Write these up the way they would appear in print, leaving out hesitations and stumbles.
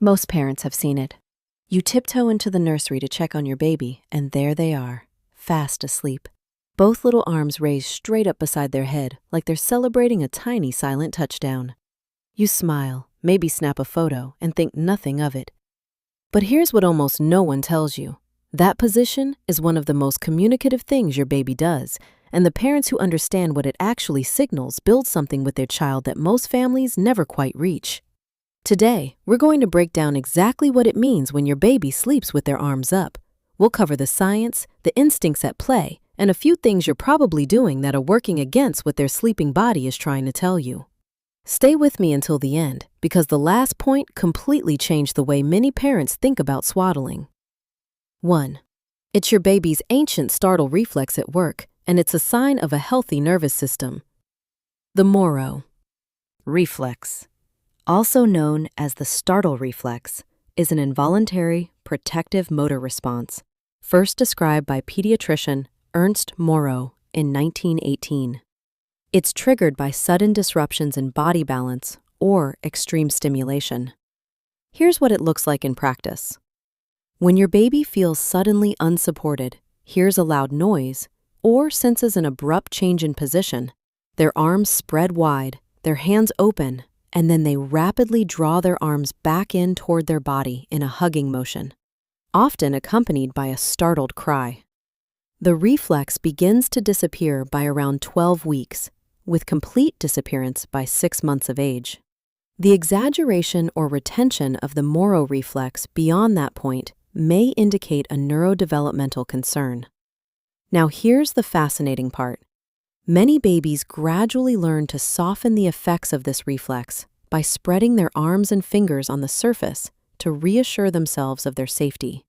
Most parents have seen it. You tiptoe into the nursery to check on your baby, and there they are, fast asleep. Both little arms raised straight up beside their head, like they're celebrating a tiny silent touchdown. You smile, maybe snap a photo, and think nothing of it. But here's what almost no one tells you. That position is one of the most communicative things your baby does, and the parents who understand what it actually signals build something with their child that most families never quite reach. Today, we're going to break down exactly what it means when your baby sleeps with their arms up. We'll cover the science, the instincts at play, and a few things you're probably doing that are working against what their sleeping body is trying to tell you. Stay with me until the end, because the last point completely changed the way many parents think about swaddling. 1. It's your baby's ancient startle reflex at work, and it's a sign of a healthy nervous system. The Moro Reflex, also known as the startle reflex, is an involuntary, protective motor response, first described by pediatrician Ernst Moro in 1918. It's triggered by sudden disruptions in body balance or extreme stimulation. Here's what it looks like in practice. When your baby feels suddenly unsupported, hears a loud noise, or senses an abrupt change in position, their arms spread wide, their hands open, and then they rapidly draw their arms back in toward their body in a hugging motion, often accompanied by a startled cry. The reflex begins to disappear by around 12 weeks, with complete disappearance by 6 months of age. The exaggeration or retention of the Moro reflex beyond that point may indicate a neurodevelopmental concern. Now here's the fascinating part. Many babies gradually learn to soften the effects of this reflex by spreading their arms and fingers on the surface to reassure themselves of their safety.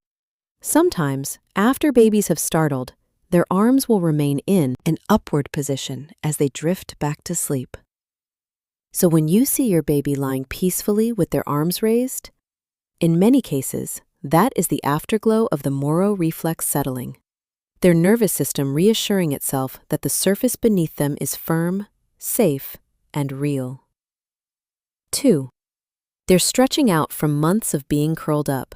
Sometimes, after babies have startled, their arms will remain in an upward position as they drift back to sleep. So when you see your baby lying peacefully with their arms raised, in many cases, that is the afterglow of the Moro reflex settling. Their nervous system reassuring itself that the surface beneath them is firm, safe, and real. 2. They're stretching out from months of being curled up.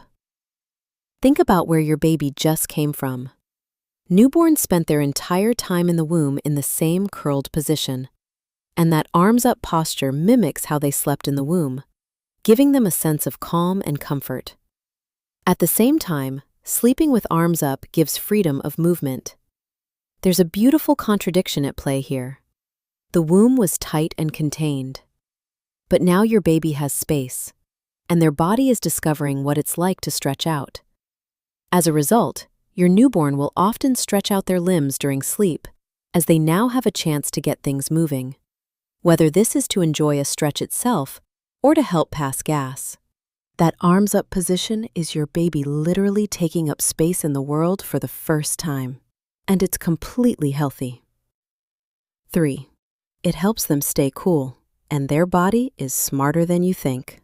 Think about where your baby just came from. Newborns spent their entire time in the womb in the same curled position, and that arms-up posture mimics how they slept in the womb, giving them a sense of calm and comfort. At the same time, sleeping with arms up gives freedom of movement. There's a beautiful contradiction at play here. The womb was tight and contained, but now your baby has space, and their body is discovering what it's like to stretch out. As a result, your newborn will often stretch out their limbs during sleep, as they now have a chance to get things moving, whether this is to enjoy a stretch itself or to help pass gas. That arms-up position is your baby literally taking up space in the world for the first time, and it's completely healthy. 3. It helps them stay cool, and their body is smarter than you think.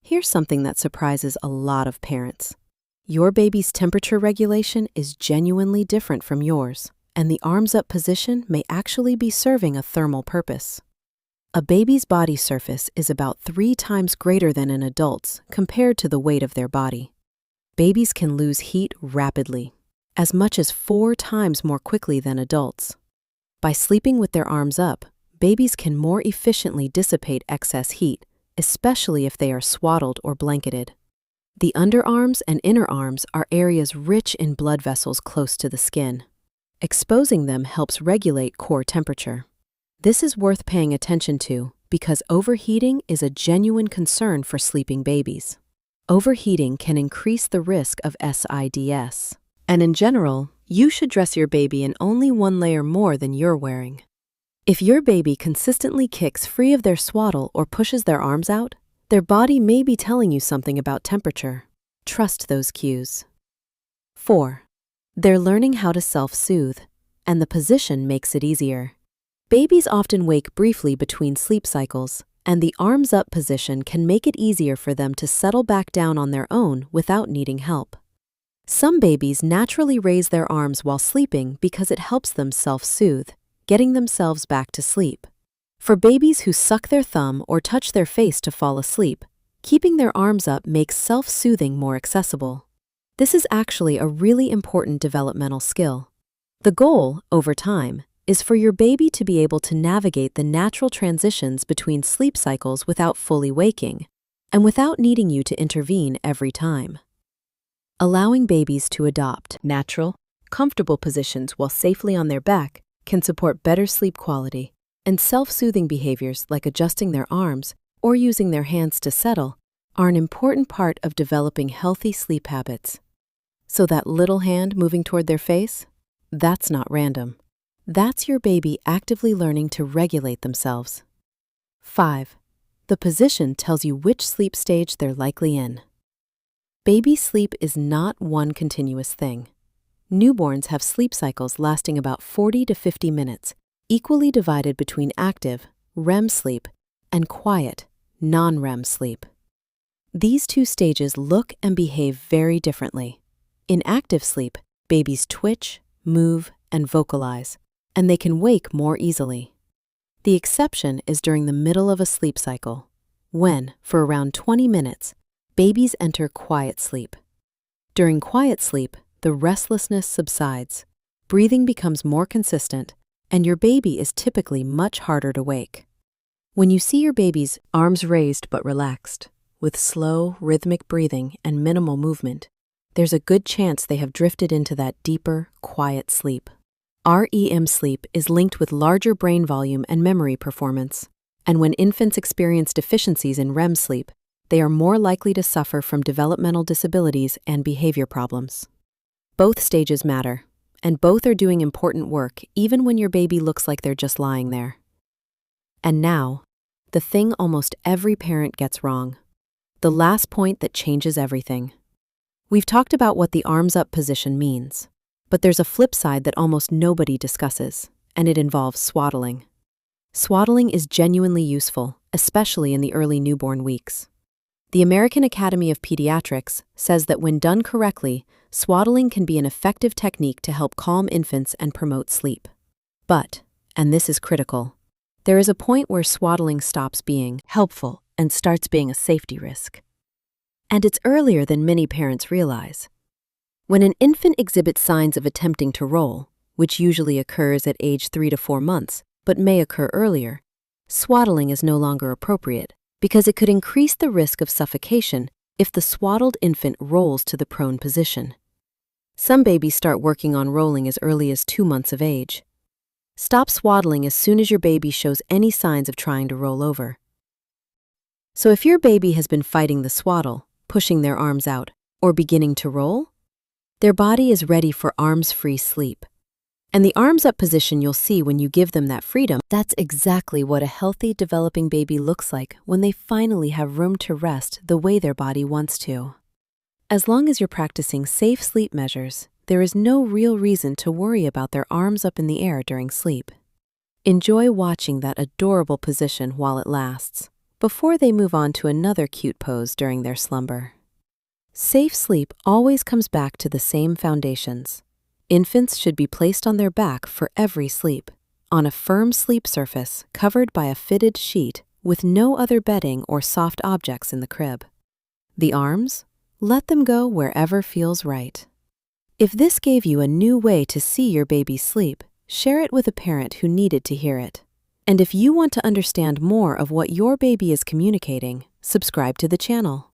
Here's something that surprises a lot of parents. Your baby's temperature regulation is genuinely different from yours, and the arms-up position may actually be serving a thermal purpose. A baby's body surface is about 3 times greater than an adult's compared to the weight of their body. Babies can lose heat rapidly, as much as 4 times more quickly than adults. By sleeping with their arms up, babies can more efficiently dissipate excess heat, especially if they are swaddled or blanketed. The underarms and inner arms are areas rich in blood vessels close to the skin. Exposing them helps regulate core temperature. This is worth paying attention to because overheating is a genuine concern for sleeping babies. Overheating can increase the risk of SIDS. And in general, you should dress your baby in only 1 layer more than you're wearing. If your baby consistently kicks free of their swaddle or pushes their arms out, their body may be telling you something about temperature. Trust those cues. 4. They're learning how to self-soothe, and the position makes it easier. Babies often wake briefly between sleep cycles, and the arms-up position can make it easier for them to settle back down on their own without needing help. Some babies naturally raise their arms while sleeping because it helps them self-soothe, getting themselves back to sleep. For babies who suck their thumb or touch their face to fall asleep, Keeping their arms up makes self-soothing more accessible. This is actually a really important developmental skill. The goal, over time, is for your baby to be able to navigate the natural transitions between sleep cycles without fully waking, and without needing you to intervene every time. Allowing babies to adopt natural, comfortable positions while safely on their back can support better sleep quality, and self-soothing behaviors like adjusting their arms or using their hands to settle are an important part of developing healthy sleep habits. So that little hand moving toward their face? That's not random. That's your baby actively learning to regulate themselves. 5. The position tells you which sleep stage they're likely in. Baby sleep is not one continuous thing. Newborns have sleep cycles lasting about 40 to 50 minutes, equally divided between active, REM sleep, and quiet, non-REM sleep. These two stages look and behave very differently. In active sleep, babies twitch, move, and vocalize, and they can wake more easily. The exception is during the middle of a sleep cycle, when, for around 20 minutes, babies enter quiet sleep. During quiet sleep, the restlessness subsides, breathing becomes more consistent, and your baby is typically much harder to wake. When you see your baby's arms raised but relaxed, with slow, rhythmic breathing and minimal movement, there's a good chance they have drifted into that deeper, quiet sleep. REM sleep is linked with larger brain volume and memory performance, and when infants experience deficiencies in REM sleep, they are more likely to suffer from developmental disabilities and behavior problems. Both stages matter, and both are doing important work even when your baby looks like they're just lying there. And now, the thing almost every parent gets wrong. The last point that changes everything. We've talked about what the arms up position means, but there's a flip side that almost nobody discusses, and it involves swaddling. Swaddling is genuinely useful, especially in the early newborn weeks. The American Academy of Pediatrics says that when done correctly, swaddling can be an effective technique to help calm infants and promote sleep. But, and this is critical, there is a point where swaddling stops being helpful and starts being a safety risk. And it's earlier than many parents realize. When an infant exhibits signs of attempting to roll, which usually occurs at age 3 to 4 months, but may occur earlier, swaddling is no longer appropriate because it could increase the risk of suffocation if the swaddled infant rolls to the prone position. Some babies start working on rolling as early as 2 months of age. Stop swaddling as soon as your baby shows any signs of trying to roll over. So if your baby has been fighting the swaddle, pushing their arms out, or beginning to roll, their body is ready for arms-free sleep. And the arms-up position you'll see when you give them that freedom, that's exactly what a healthy, developing baby looks like when they finally have room to rest the way their body wants to. As long as you're practicing safe sleep measures, there is no real reason to worry about their arms up in the air during sleep. Enjoy watching that adorable position while it lasts, before they move on to another cute pose during their slumber. Safe sleep always comes back to the same foundations. Infants should be placed on their back for every sleep, on a firm sleep surface covered by a fitted sheet with no other bedding or soft objects in the crib. The arms? Let them go wherever feels right. If this gave you a new way to see your baby sleep, share it with a parent who needed to hear it. And if you want to understand more of what your baby is communicating, subscribe to the channel.